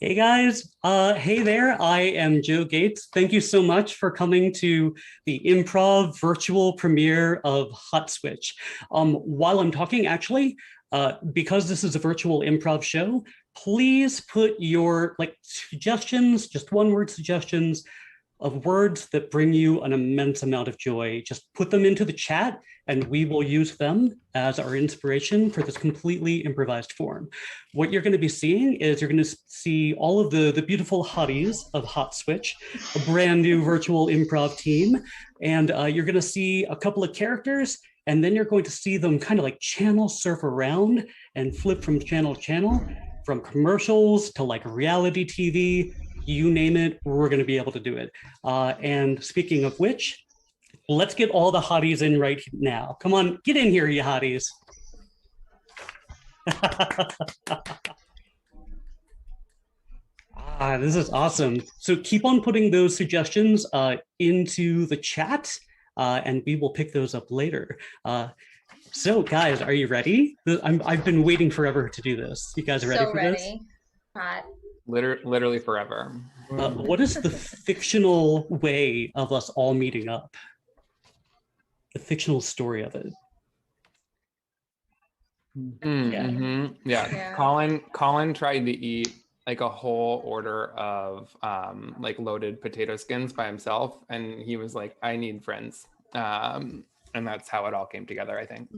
Hey guys, hey there. I am Joe Gates. Thank you so much for coming to the Improv virtual premiere of Hot Switch. While I'm talking, actually, because this is a virtual improv show, please put your suggestions, just one word suggestions of words that bring you an immense amount of joy. Just put them into the chat and we will use them as our inspiration for this completely improvised form. What you're going to be seeing is you're going to see all of the beautiful hotties of Hot Switch, a brand new virtual improv team, and you're going to see a couple of characters, and then you're going to see them kind of like channel surf around and flip from channel to channel, from commercials to like reality TV, you name it, we're going to be able to do it. And speaking of which, let's get all the hotties in right now. Come on, get in here, you hotties. This is awesome. So keep on putting those suggestions into the chat, and we will pick those up later. So, guys, are you ready? I've been waiting forever to do this. You guys are ready So for ready. this? Hot. Literally forever. What is the fictional way of us all meeting up? The fictional story of it. Yeah. Colin tried to eat like a whole order of like loaded potato skins by himself, and he was like, I need friends. And that's how it all came together, I think.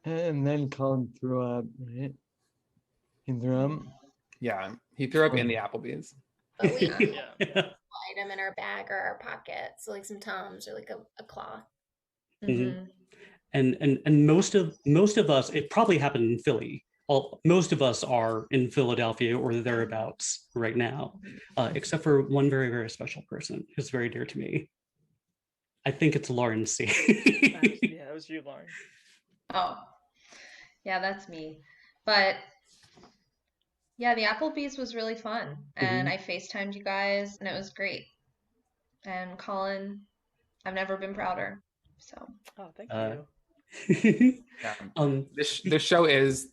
And then Colin threw up, right? He threw up? Yeah, he threw up in the Applebee's. But we item in our bag or our pocket, so like some Tums or like a cloth. And most of us, it probably happened in Philly. Most of us are in Philadelphia or thereabouts right now, except for one very, very special person who's very dear to me. I think it's Lauren C. Yeah, it was you, Lauren. Oh, yeah, that's me. But yeah, the Applebee's was really fun, and I FaceTimed you guys, and it was great. And Colin, I've never been prouder. So. Oh, thank you. Yeah. The show is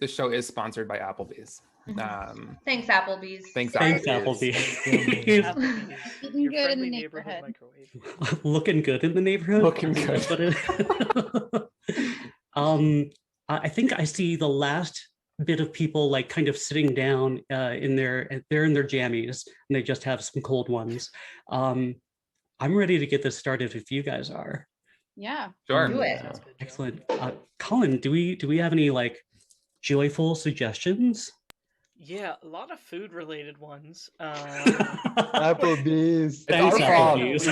sponsored by Applebee's. Thanks, Applebee's. Thanks, Applebee's. Looking good in the neighborhood. Looking good in the neighborhood. Looking good. I think I see the last bit of people like kind of sitting down they're in their jammies and they just have some cold ones. I'm ready to get this started if you guys are. Yeah. Sure. Do it. Excellent. Colin, do we have any like joyful suggestions? Yeah, a lot of food related ones. Applebee's. Thanks, Applebee's.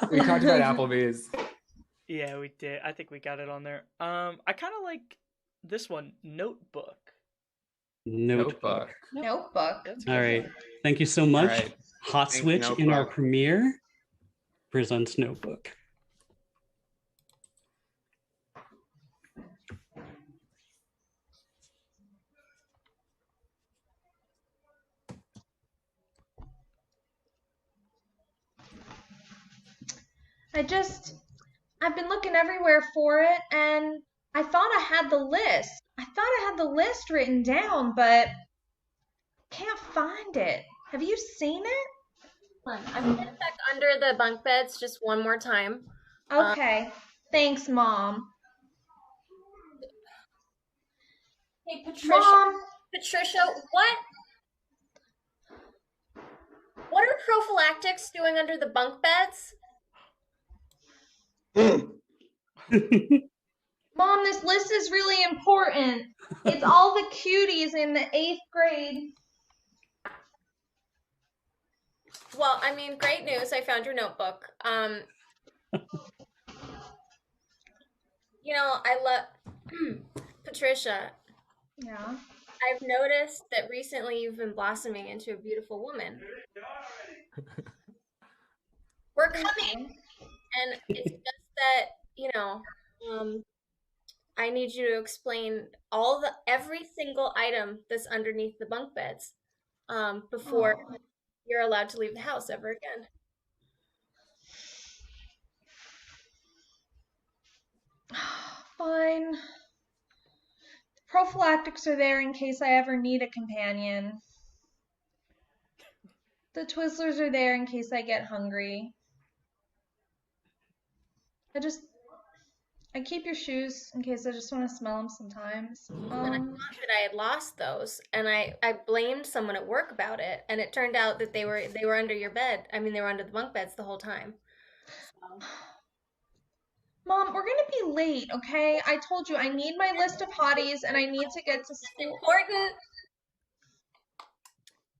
We talked about Applebee's. Yeah, we did. I think we got it on there. I kind of like this one, Notebook. Notebook. Notebook. All right. Thank you so much. Right. Hot Switch in our premiere presents Notebook. I've been looking everywhere for it, and I thought I had the list. I thought I had the list written down, but can't find it. Have you seen it? I'm gonna check under the bunk beds just one more time. Okay. Thanks, Mom. Hey, Patricia. Mom! Patricia, what are prophylactics doing under the bunk beds? Mom, this list is really important. It's all the cuties in the 8th grade. Well, I mean, great news. I found your notebook. You know, I love Patricia. Yeah. I've noticed that recently you've been blossoming into a beautiful woman. We're coming, and it's just that, you know, I need you to explain every single item that's underneath the bunk beds before you're allowed to leave the house ever again. Fine. Prophylactics are there in case I ever need a companion. The Twizzlers are there in case I get hungry. I keep your shoes in case I just want to smell them sometimes. And I thought that I had lost those, and I blamed someone at work about it, and it turned out that they were under your bed. I mean, they were under the bunk beds the whole time. So. Mom, we're gonna be late, okay? I told you I need my list of hotties, and I need to get to school.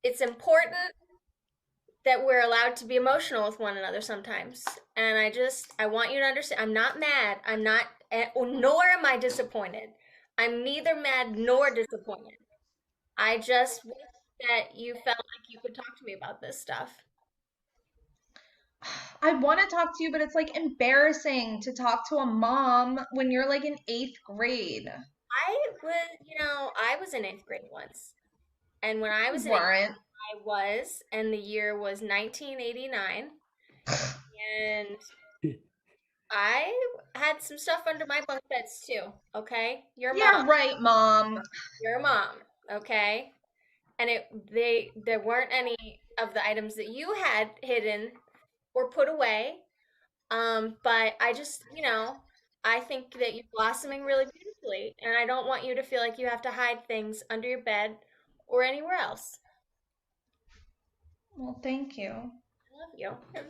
It's important that we're allowed to be emotional with one another sometimes. And I want you to understand, I'm not mad. I'm not, nor am I disappointed. I'm neither mad nor disappointed. I just wish that you felt like you could talk to me about this stuff. I want to talk to you, but it's like embarrassing to talk to a mom when you're like in 8th grade. I was in 8th grade once. And when I was in 8th grade, I was, and the year was 1989. And I had some stuff under my bunk beds too, okay? Your mom. Yeah, right, Mom. Your mom, okay? And there weren't any of the items that you had hidden or put away. But I just, I think that you're blossoming really beautifully, and I don't want you to feel like you have to hide things under your bed or anywhere else. Well, thank you. I love you. You're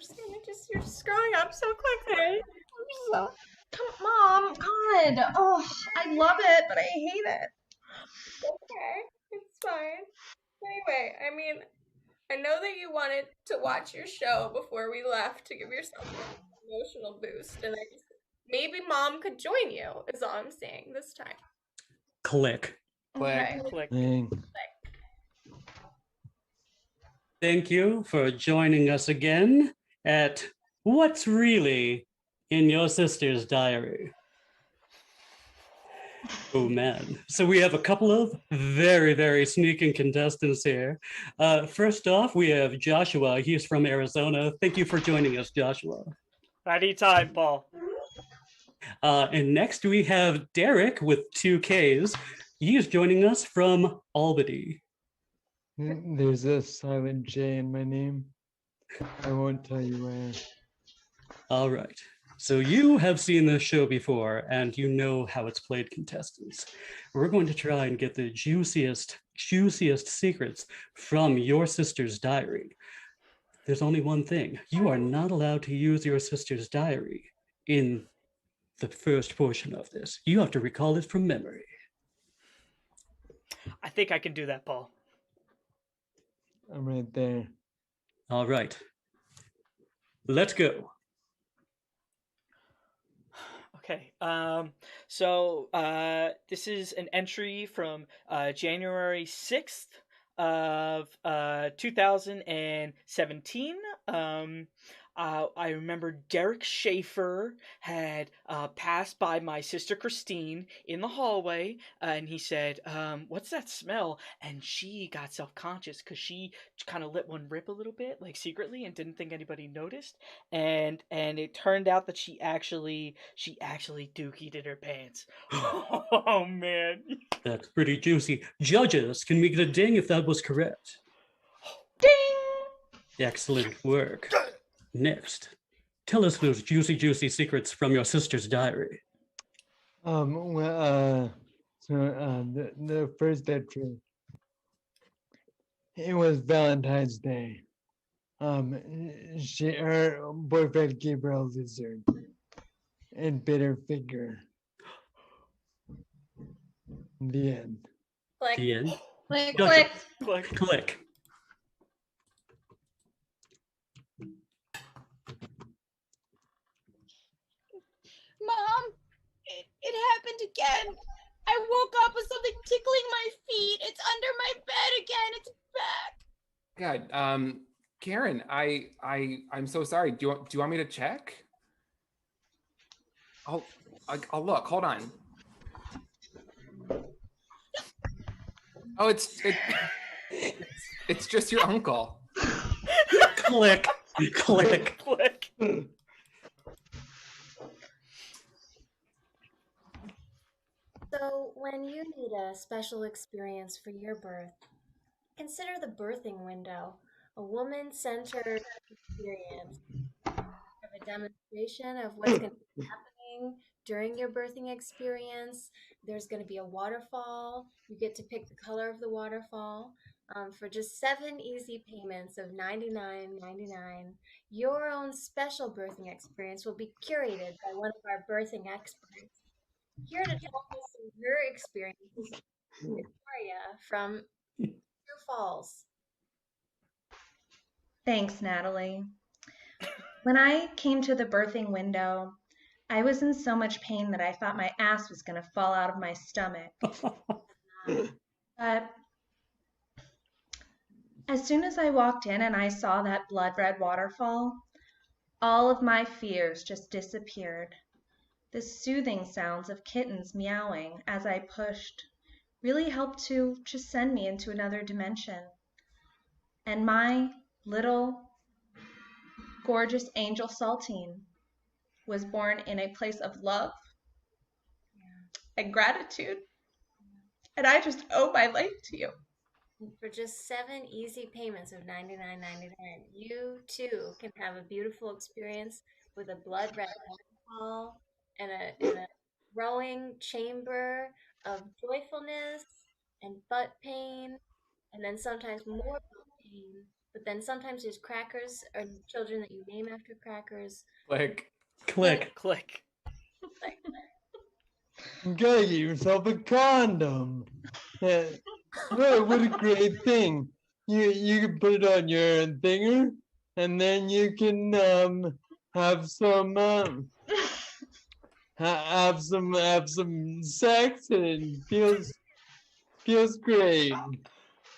just growing up so quickly. Come, Mom, God. Oh, I love it, but I hate it. Okay, it's fine. Anyway, I mean, I know that you wanted to watch your show before we left to give yourself an emotional boost, and maybe Mom could join you, is all I'm saying this time. Click. Okay. Click. Thank you for joining us again at What's Really in Your Sister's Diary. Oh man. So we have a couple of very, very sneaking contestants here. First off, we have Joshua. He's from Arizona. Thank you for joining us, Joshua. Anytime, Paul. And next we have Derek with 2 Ks. He is joining us from Albany. There's a silent J in my name. I won't tell you where. All right. So you have seen this show before, and you know how it's played, contestants. We're going to try and get the juiciest secrets from your sister's diary. There's only one thing. You are not allowed to use your sister's diary in the first portion of this. You have to recall it from memory. I think I can do that, Paul. I'm right there. All right. Let's go. Okay. So this is an entry from January 6th of 2017. I remember Derek Schaefer had passed by my sister Christine in the hallway, and he said, "What's that smell?" And she got self-conscious because she kind of let one rip a little bit, like secretly, and didn't think anybody noticed. And it turned out that she actually dookied in her pants. Oh man, that's pretty juicy. Judges, can we get a ding if that was correct? Ding! Excellent work. Next, tell us those juicy secrets from your sister's diary. The first entry, it was Valentine's Day. Her boyfriend gave her a lizard and bit her finger. The end. Click. The end. Click, Gotcha. click. Mom, it happened again. I woke up with something tickling my feet. It's under my bed again. It's back. God, Karen, I'm so sorry. Do you want me to check? I'll look. Hold on. Oh, it's just your uncle. Click. So, when you need a special experience for your birth, consider the birthing window, a woman-centered experience. Have a demonstration of what's going to be happening during your birthing experience. There's going to be a waterfall. You get to pick the color of the waterfall. For just 7 easy payments of $99.99, your own special birthing experience will be curated by one of our birthing experts. Here to tell us your experiences, Victoria from Sioux Falls. Thanks, Natalie. When I came to the birthing window, I was in so much pain that I thought my ass was going to fall out of my stomach. But as soon as I walked in and I saw that blood red waterfall, all of my fears just disappeared. The soothing sounds of kittens meowing as I pushed really helped to just send me into another dimension. And my little gorgeous angel Saltine was born in a place of love and gratitude. And I just owe my life to you. For just 7 easy payments of $99.99, you too can have a beautiful experience with a blood red waterfall and a growing chamber of joyfulness and butt pain, and then sometimes more butt pain. But then sometimes there's crackers or children that you name after crackers. Click. Click. Click. You gotta get yourself a condom. What a great thing. You can put it on your thinger, and then you can have some have some sex, and it feels great.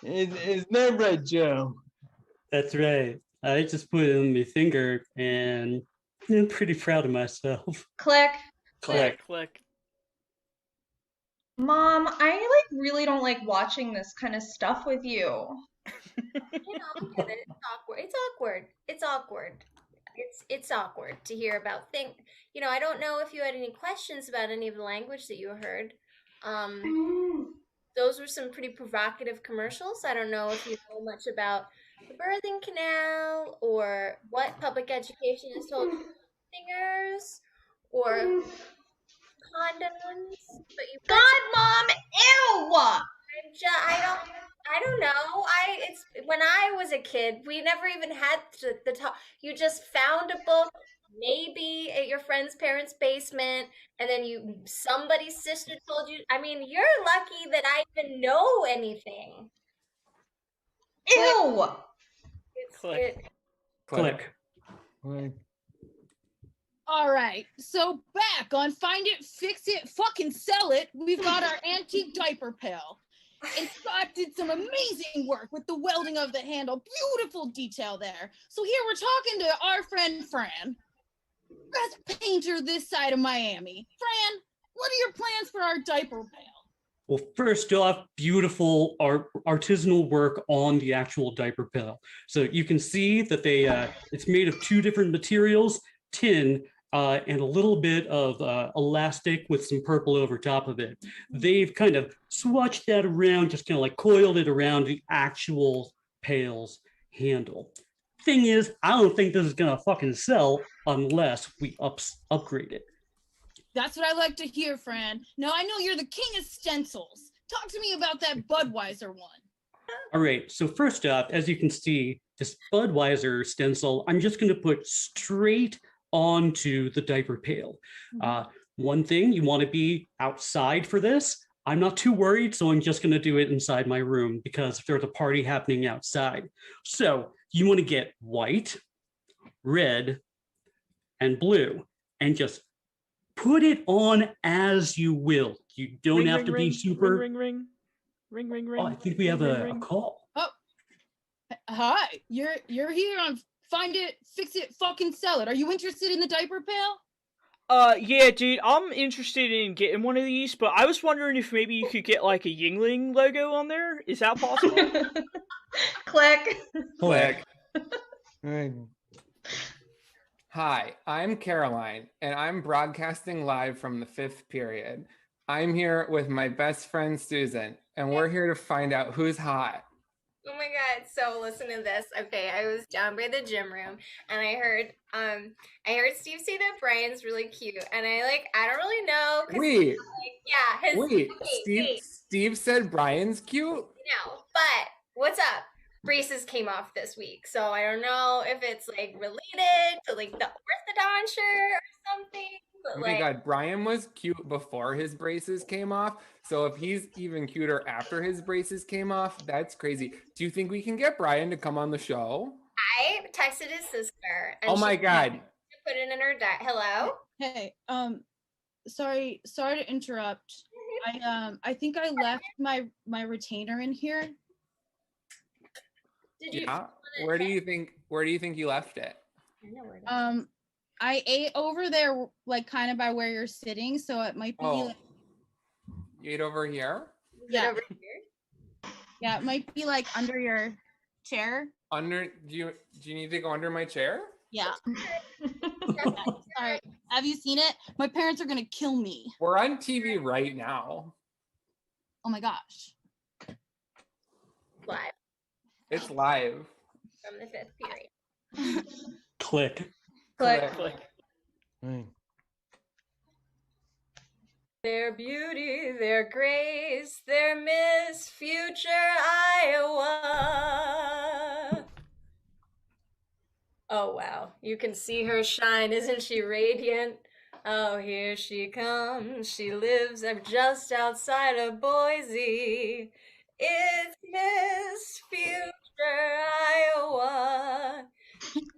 Isn't that right, Joe? That's right. I just put it on my finger and I'm pretty proud of myself. Click. Click. Click. Mom, I really don't like watching this kind of stuff with you. You know, I get it. It's awkward. It's awkward. It's awkward. It's awkward to hear about things. You know, I don't know if you had any questions about any of the language that you heard. Those were some pretty provocative commercials. I don't know if you know much about the birthing canal or what public education is told to singers or condoms. But you God, Mom, ew! I don't know. It's when I was a kid, we never even had the talk. You just found a book, maybe at your friend's parents' basement, and then somebody's sister told you. I mean, you're lucky that I even know anything. Ew! Click. Click. All right, so back on Find It, Fix It, Fucking Sell It, we've got our antique diaper pail. And Scott did some amazing work with the welding of the handle. Beautiful detail there. So here we're talking to our friend Fran, best painter this side of Miami. Fran, what are your plans for our diaper pail? Well, first off, beautiful artisanal work on the actual diaper pail. So you can see that it's made of 2 different materials, tin, and a little bit of elastic with some purple over top of it. They've kind of swatched that around, just kind of like coiled it around the actual pail's handle. Thing is, I don't think this is gonna fucking sell unless we upgrade it. That's what I like to hear, Fran. Now, I know you're the king of stencils. Talk to me about that Budweiser one. All right, so first up, as you can see, this Budweiser stencil, I'm just gonna put straight onto the diaper pail. One thing, you want to be outside for this. I'm not too worried, so I'm just going to do it inside my room because there's a party happening outside. So you want to get white, red, and blue, and just put it on as you will. You don't have to be super. Ring. Oh, I think we have a call. Oh, hi. You're here on Find It, Fix It, Fucking Sell It. Are you interested in the diaper pail? Yeah, dude, I'm interested in getting one of these, but I was wondering if maybe you could get like a Yingling logo on there. Is that possible? Click. Click. Hi, I'm Caroline, and I'm broadcasting live from the 5th period. I'm here with my best friend Susan, and we're here to find out who's hot. Oh my God. So listen to this. Okay, I was down by the gym room and I heard Steve say that Brian's really cute. And I don't really know because Wait, yeah, his wait. wait. Steve said Brian's cute? But what's up? Braces came off this week. So I don't know if it's like related to like the orthodonture or something. But Oh my God, Brian was cute before his braces came off. So if he's even cuter after his braces came off, that's crazy. Do you think we can get Brian to come on the show? I texted his sister and Oh my God. she put it in her hello? Hey, sorry to interrupt. I think I left my retainer in here. Did you? Yeah. Where do you think you left it? I know where it is. I ate over there, like kind of by where you're sitting, so it might be like, You ate over here? yeah. Over here? Yeah, it might be like under your chair. Do you need to go under my chair? Yeah. Sorry. Have you seen it? My parents are gonna kill me. We're on TV right now. Oh my gosh. Live. It's live. From the 5th period. Click. Click. Right. Their beauty, their grace, their Miss Future Iowa. Oh, wow. You can see her shine. Isn't she radiant? Oh, here she comes. She lives just outside of Boise. It's Miss Future Iowa.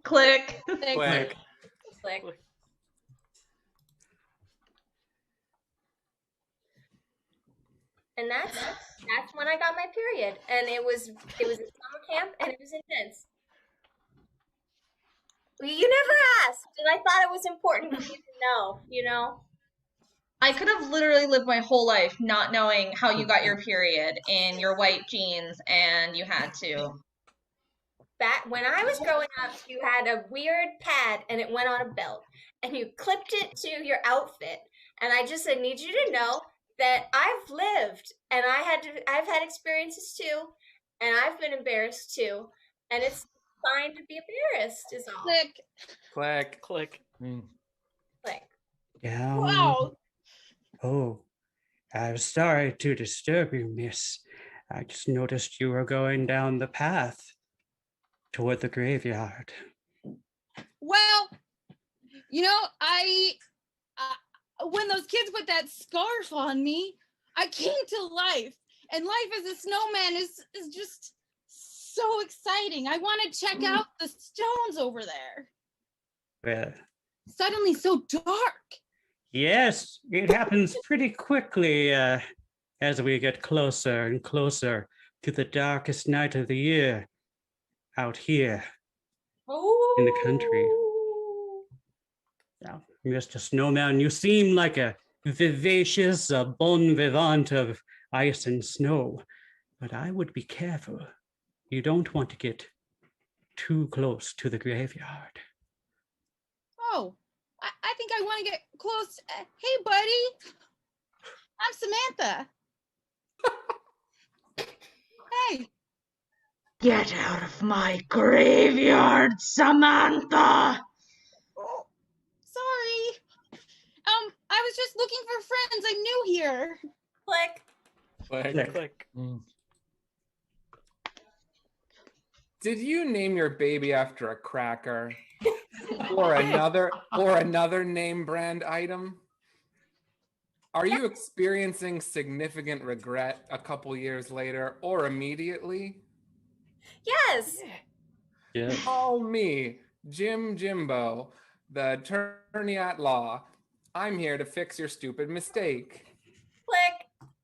Click. Click. Click. And that's when I got my period. And it was a summer camp and it was intense. You never asked, and I thought it was important for you to know, you know? I could have literally lived my whole life not knowing how you got your period in your white jeans, and you had to. Back when I was growing up, you had a weird pad and it went on a belt, and you clipped it to your outfit. And I just said, need you to know that I've lived, and I've had experiences too, and I've been embarrassed too, and it's fine to be embarrassed, is all. Click. Click. Yeah. Wow. Oh, I'm sorry to disturb you, miss. I just noticed you were going down the path toward the graveyard. Well, you know, when those kids put that scarf on me, I came to life. And life as a snowman is just so exciting. I want to check out the stones over there. Well, Suddenly so dark. yes, it happens pretty quickly as we get closer and closer to the darkest night of the year out here in the country. Now, Mr. Snowman, you seem like a vivacious bon vivant of ice and snow, but I would be careful. You don't want to get too close to the graveyard. Oh, I think I want to get close. Hey, buddy. I'm Samantha. Hey. Get out of my graveyard, Samantha! Oh, sorry. I was just looking for friends. I'm new here. Click. Did you name your baby after a cracker? or another name brand item? Are you experiencing significant regret a couple years later or immediately? Yes. Yeah. Call me Jimbo, the attorney at law. I'm here to fix your stupid mistake.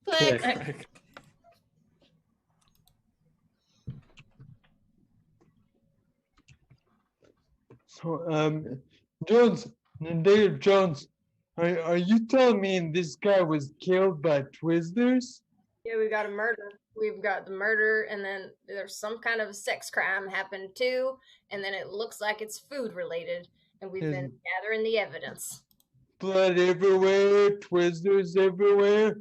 Click. So, Jones, Dave Jones, are you telling me this guy was killed by Twizzlers? Yeah, we got a murder. We've got the murder, and then there's some kind of sex crime happened too, and then it looks like it's food related, and we've been gathering the evidence. Blood everywhere, Twizzlers everywhere.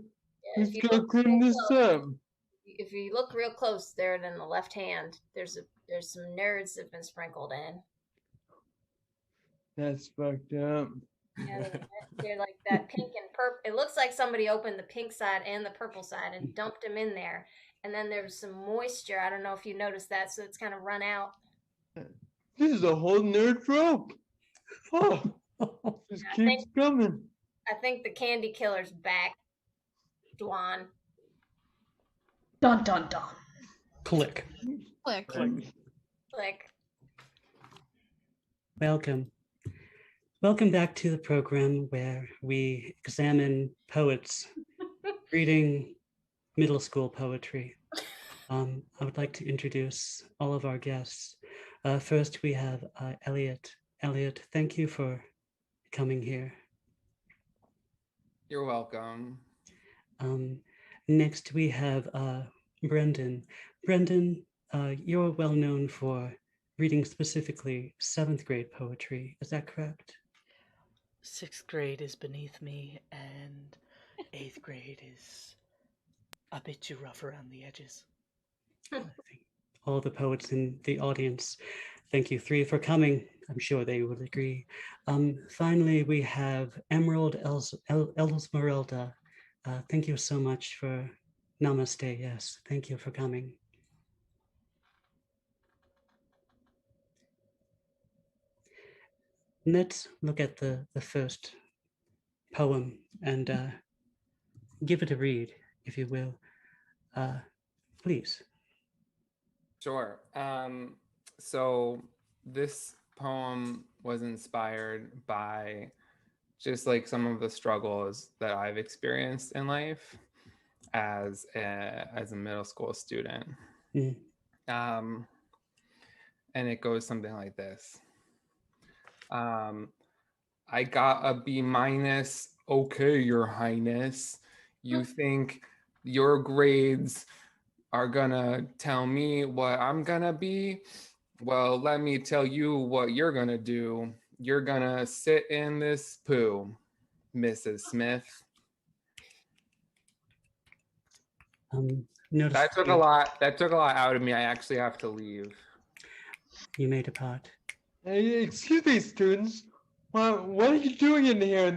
Yeah, Who's gonna clean this up? if you look real close there, in the left hand, there's some nerds that have been sprinkled in. That's fucked up. Yeah, they're like that pink and purple. It looks like somebody opened the pink side and the purple side and dumped them in there. And then there's some moisture. I don't know if you noticed that, so it's kind of run out. This is a whole nerd rope. Oh, just keeps coming. I think the candy killer's back. Dwan. Dun dun dun. Click. Click. Click. Welcome. Welcome back to the program where we examine poets reading middle school poetry. I would like to introduce all of our guests. First, we have Elliot. Elliot, thank you for coming here. You're welcome. Next, we have Brendan. Brendan, you're well known for reading specifically 7th grade poetry. Is that correct? 6th grade is beneath me, and 8th grade is a bit too rough around the edges. I think all the poets in the audience, thank you 3 for coming. I'm sure they would agree. Finally, we have Emerald Elsmeralda. Thank you so much for namaste. Yes, thank you for coming. Let's look at the first poem and give it a read, if you will. Please. Sure. So this poem was inspired by just like some of the struggles that I've experienced in life as a middle school student. Mm. And it goes something like this. I got a B-. Okay, Your Highness. You think your grades are gonna tell me what I'm gonna be? Well, let me tell you what you're gonna do. You're gonna sit in this poo, Mrs. Smith. That took a lot out of me. I actually have to leave. You made a part. Hey, excuse me, students. What are you doing in here in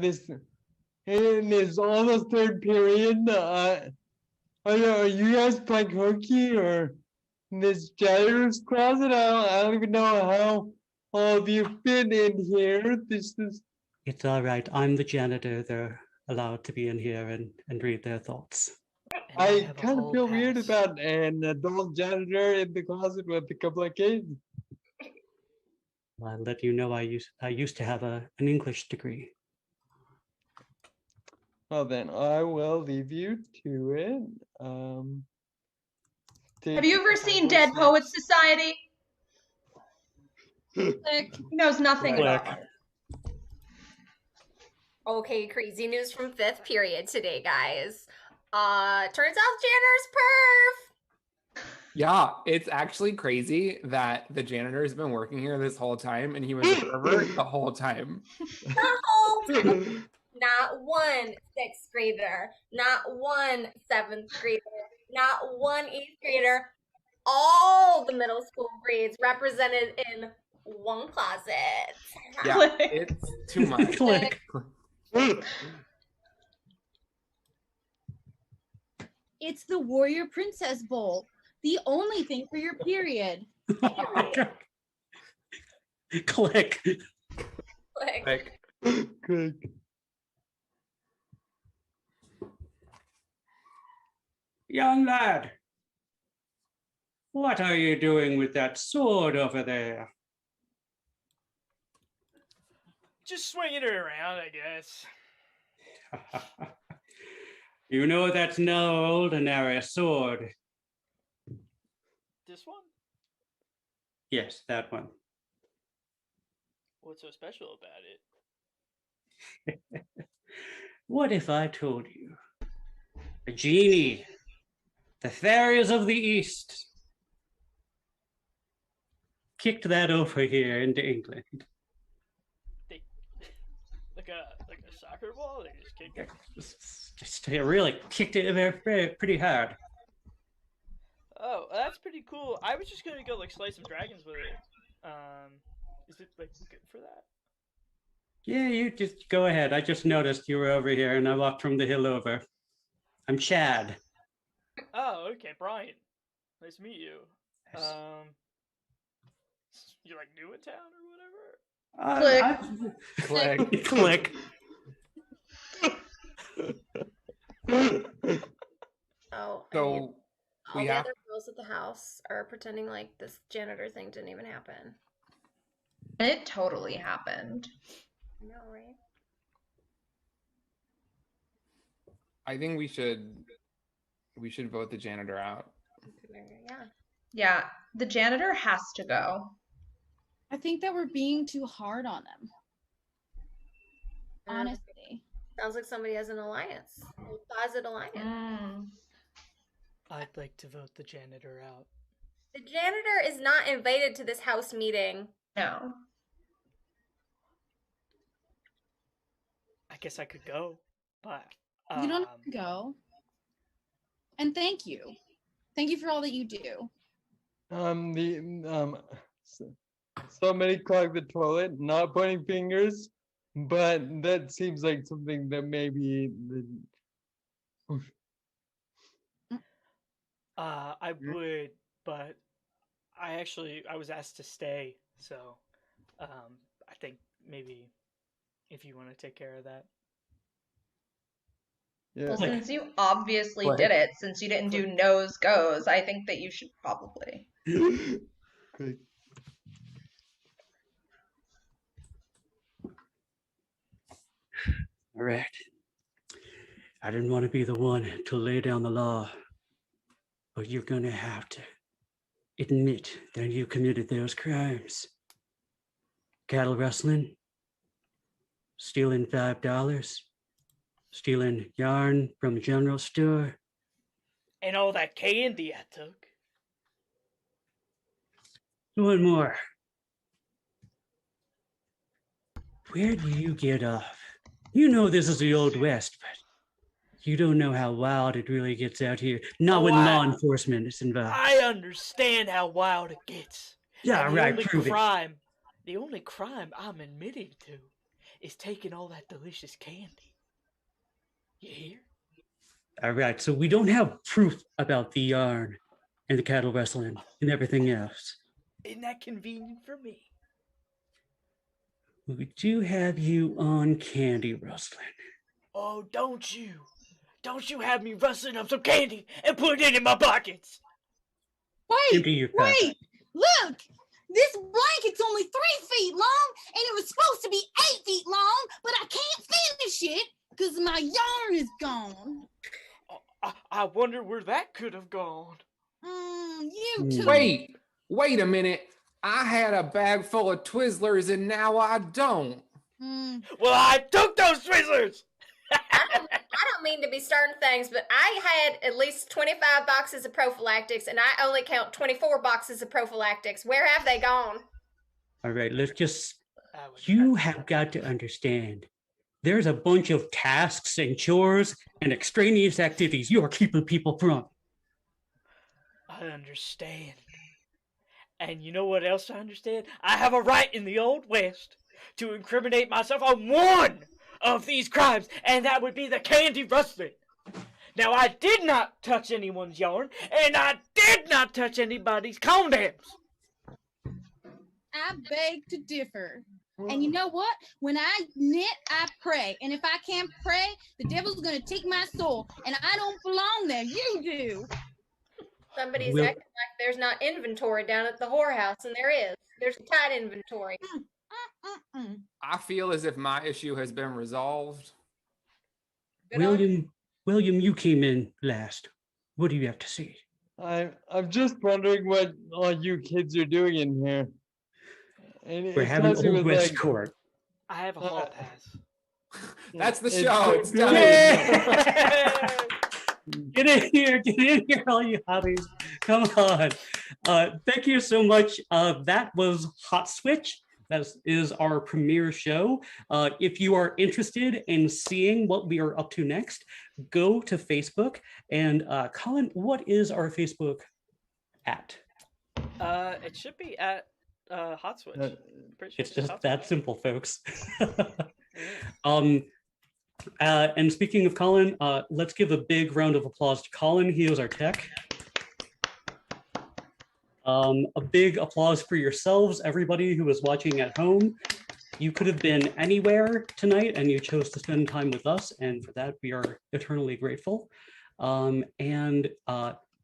this almost third period? Are you guys playing hooky or in this janitor's closet? I don't even know how all of you fit in here. It's all right. I'm the janitor. They're allowed to be in here and read their thoughts. I kind of feel weird about an adult janitor in the closet with a couple of kids. I'll let you know I used to have an English degree. Well, then I will leave you to it. Have you ever seen Dead Poets Society? Click. He knows nothing about it. Okay, crazy news from 5th period today, guys. Turns out Janitor's perv. Yeah, it's actually crazy that the janitor's been working here this whole time and he was a pervert the whole time. The whole time. Not one 6th grader, not one 7th grader, not one 8th grader. All the middle school grades represented in one closet. Yeah, it's too much. Click. It's the Warrior Princess Bowl. The only thing for your period. Click. Click. Click. Young lad, what are you doing with that sword over there? Just swinging it around, I guess. You know that's no ordinary sword. This one? Yes, that one. What's so special about it? What if I told you? A genie, the fairies of the East, kicked that over here into England. They, like a soccer ball? They just kicked it? Just really kicked it very, pretty hard. Oh, that's pretty cool. I was just gonna go like slay some dragons with it. Is it like good for that? Yeah, you just go ahead. I just noticed you were over here and I walked from the hill over. I'm Chad. Oh, okay, Brian. Nice to meet you. Yes. You're like new in town or whatever? Click. Click. Oh, and So all we the have other girls at the house are pretending like this janitor thing didn't even happen. It totally happened. I know, right? I think we should vote the janitor out. Yeah. Yeah, the janitor has to go. I think that we're being too hard on them. Honestly. Sounds like somebody has an alliance. A closet alliance. Mm. I'd like to vote the janitor out. The janitor is not invited to this house meeting. No. I guess I could go, but You don't have to go. And thank you. Thank you for all that you do. Somebody clogged the toilet, not pointing fingers, but that seems like something that maybe I would, but I was asked to stay, so I think maybe if you want to take care of that. yeah. Well, since you obviously Click. did it, since you didn't do nose goes, I think that you should probably. Quick. All right. I didn't want to be the one to lay down the law, but you're going to have to admit that you committed those crimes. Cattle rustling, stealing $5, stealing yarn from the general store. And all that candy I took. One more. Where do you get off? You know this is the Old West, but you don't know how wild it really gets out here. Not when law enforcement is involved. I understand how wild it gets. Yeah, And right, prove it. the only crime I'm admitting to is taking all that delicious candy. You hear? All right, so we don't have proof about the yarn and the cattle rustling and everything else. Isn't that convenient for me? We do have you on candy rustling. Oh, don't you have me rustling up some candy and put it in my pockets. Empty your pocket. Wait, look, this blanket's only 3 feet long and it was supposed to be 8 feet long, but I can't finish it because my yarn is gone. I wonder where that could have gone. You too. Wait a minute. I had a bag full of Twizzlers and now I don't. Well, I took those Twizzlers. I don't mean to be starting things, but I had at least 25 boxes of prophylactics, and I only count 24 boxes of prophylactics. Where have they gone? All right, let's just, you have got to understand, there's a bunch of tasks and chores and extraneous activities you are keeping people from. I understand. And you know what else I understand? I have a right in the Old West to incriminate myself on one of these crimes, and that would be the candy rustling. Now, I did not touch anyone's yarn, and I did not touch anybody's condoms. I beg to differ. And you know what? When I knit, I pray. And if I can't pray, the devil's going to take my soul. And I don't belong there. You do. Somebody's acting like there's not inventory down at the whorehouse, and there is. There's a tight inventory. I feel as if my issue has been resolved. William, you came in last. What do you have to say? I'm just wondering what all you kids are doing in here. And We're having Old West Court. I have a hall pass. That's the show. It's done. Get in here, all you hobbies. Come on. Thank you so much. That was Hot Switch. That is our premiere show. If you are interested in seeing what we are up to next, go to Facebook. And Colin, what is our Facebook? at? It should be at Hot Switch. Pretty sure It's just Hot that Switch. simple, folks. Yeah. And speaking of Colin, let's give a big round of applause to Colin. He is our tech. A big applause for yourselves, everybody who is watching at home. You could have been anywhere tonight and you chose to spend time with us, and for that we are eternally grateful. And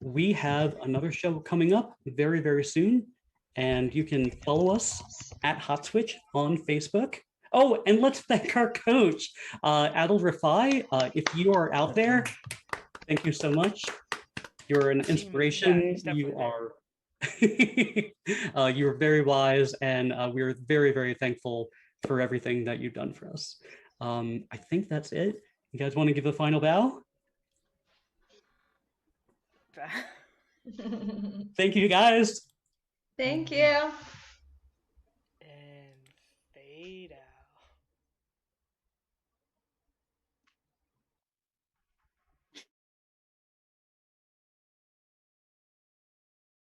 we have another show coming up very, very soon, and you can follow us at Hot Switch on Facebook. Oh, and let's thank our coach, Adil Rafai. If you are out there, thank you so much. You're an inspiration. Yeah, You are you're very wise, and we're very, very thankful for everything that you've done for us. I think that's it. You guys want to give a final bow? Thank you, guys. Thank you.